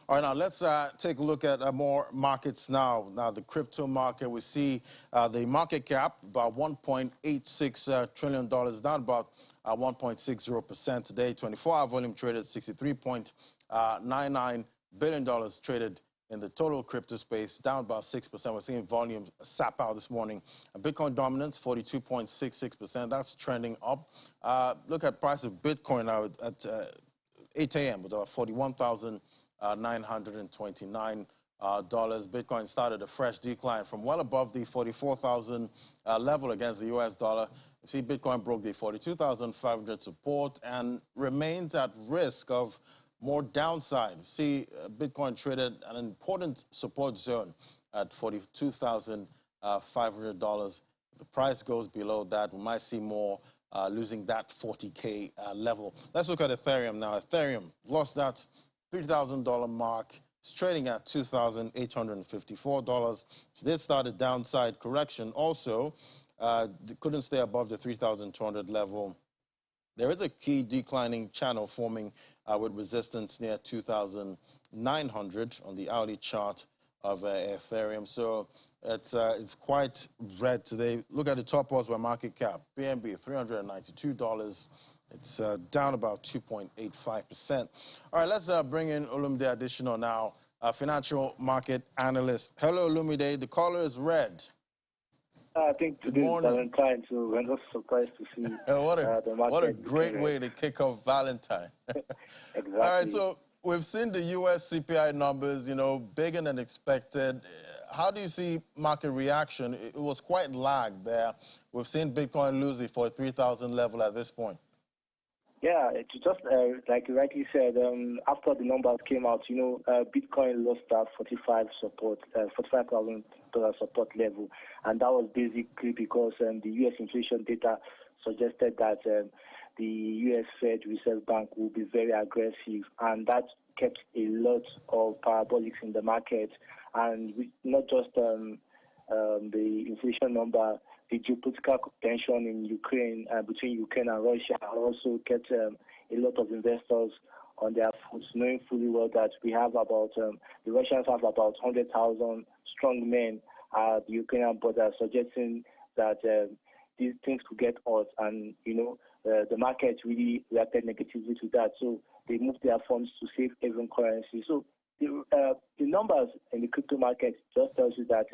All right, now let's take a look at more markets now. Now, the crypto market, we see the market cap about $1.86 trillion, down about 1.60% today. 24-hour volume traded $63.99 billion traded in the total crypto space, down about 6%. We're seeing volumes sap out this morning. Bitcoin dominance, 42.66%. That's trending up. Look at price of Bitcoin now at 8 a.m. with about 41,929 dollars. Bitcoin started a fresh decline from well above the 44,000 level against the US dollar. You see, Bitcoin broke the 42,500 support and remains at risk of more downside. See, Bitcoin traded an important support zone at $42,500. If the price goes below that, we might see more losing that 40K level. Let's look at Ethereum now. Ethereum lost that $3,000 mark. It's trading at $2,854. So they started downside correction. Also, they couldn't stay above the 3,200 level. There is a key declining channel forming with resistance near 2,900 on the hourly chart of Ethereum. So it's quite red today. Look at the top odds by market cap. BNB, $392. It's down about 2.85%. All right, let's bring in Olumide Additional now, a financial market analyst. Hello, Olumide. The color is red. I think today is Valentine, so we're not surprised to see the market. What a great way to kick off Valentine. Exactly. All right, so we've seen the U.S. CPI numbers, bigger than expected. How do you see market reaction? It was quite lagged there. We've seen Bitcoin lose the 43,000 level at this point. Yeah, it's just like you rightly said, after the numbers came out, Bitcoin lost that $45,000 support level, and that was basically because the U.S. inflation data suggested that the U.S. Fed Reserve Bank will be very aggressive, and that kept a lot of parabolics in the market, and not just the inflation number. The geopolitical tension in Ukraine, between Ukraine and Russia, also kept a lot of investors on their foot, knowing fully well that we have about, the Russians have about 100,000 strong men at the Ukrainian border, suggesting that these things could get hot, and, the market really reacted negatively to that. So they moved their funds to safe haven currency. So the numbers in the crypto market just tells you that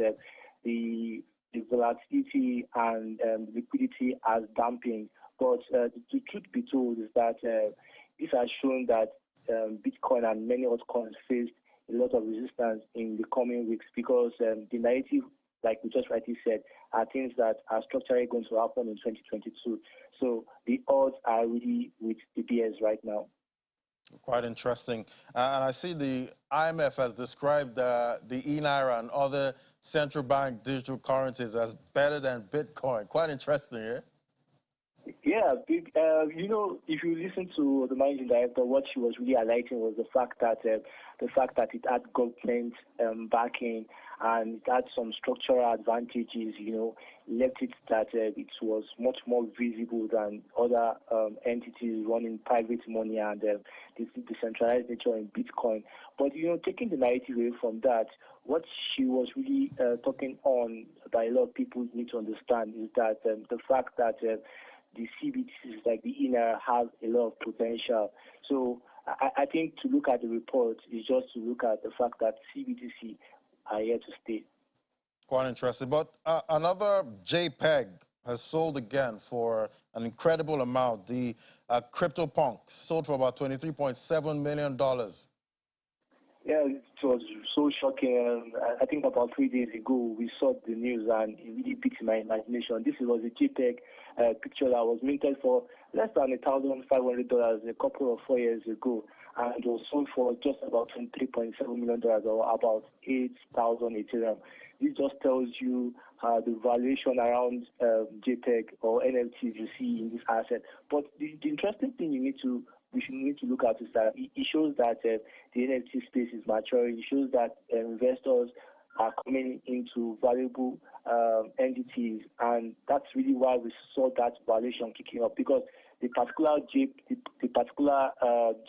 the volatility and liquidity as damping. But the truth be told is that this has shown that Bitcoin and many altcoins faced a lot of resistance in the coming weeks, because the narrative, like we just rightly said, are things that are structurally going to happen in 2022. So the odds are really with the BS right now. Quite interesting. And I see the IMF has described the e-Naira and other central bank digital currencies as better than Bitcoin. Quite interesting, eh? Yeah, if you listen to the managing director, what she was really highlighting was the fact that it had government backing, and it had some structural advantages. Left it that it was much more visible than other entities running private money and the decentralized nature in Bitcoin. But taking the narrative away from that, what she was really talking on that a lot of people need to understand is that the fact that the CBDCs like the INR have a lot of potential. So I think to look at the report is just to look at the fact that CBDC are here to stay. Quite interesting. But another JPEG has sold again for an incredible amount. The CryptoPunk sold for about $23.7 million. Yeah, it was so shocking. I think about 3 days ago, we saw the news and it really piqued my imagination. This was a JPEG picture that was minted for less than $1,500 a couple of 4 years ago, and it was sold for just about $23.7 million, or about 8,000 Ethereum. This just tells you the valuation around JPEG or NFTs you see in this asset. But the interesting thing we need to look at is that it shows that the NFT space is maturing. It shows that investors are coming into valuable entities, and that's really why we saw that valuation kicking up, because the particular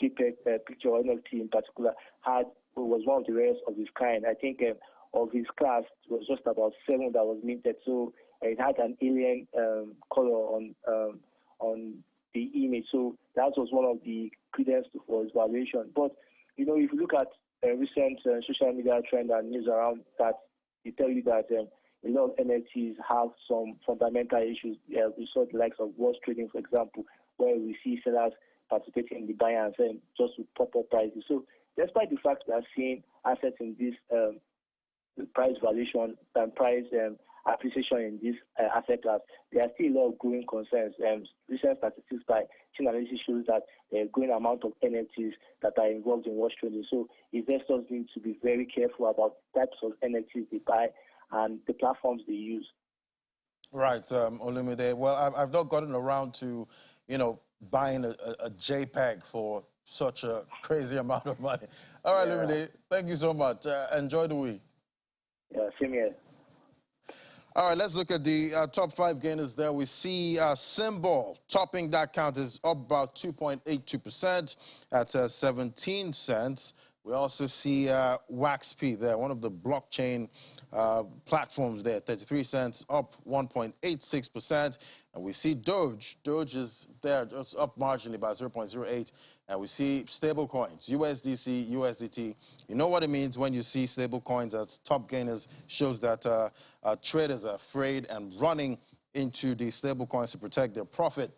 JPEG picture or NFT in particular was one of the rarest of its kind. I think of its class, it was just about 7 that was minted. So it had an alien color on the image. So that was one of the credence for its valuation. But if you look at recent social media trend and news around that, they tell you that a lot of NFTs have some fundamental issues. We saw the likes of Wall Trading, for example, where we see sellers participating in the buy and sell just to pop up prices. So despite the fact we are seeing assets in this price valuation and price appreciation in this asset class, there are still a lot of growing concerns. Recent statistics by Chain Analysis shows that there are a growing amount of NFTs that are involved in watch trading. So investors need to be very careful about types of NFTs they buy and the platforms they use. Right, Olumide. Well, I've not gotten around to, buying a JPEG for such a crazy amount of money. All right, Olumide, thank you so much. Enjoy the week. Yeah, same here. All right, let's look at the top 5 gainers there. We see Symbol topping that count is up about 2.82% at 17 cents. We also see WaxP there, one of the blockchain platforms there, 33 cents, up 1.86%. And we see Doge. Doge is there, just up marginally by 0.08. And we see stable coins, USDC, USDT. You know what it means when you see stable coins as top gainers. Shows that traders are afraid and running into the stable coins to protect their profit.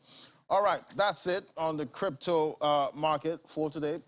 All right, that's it on the crypto market for today.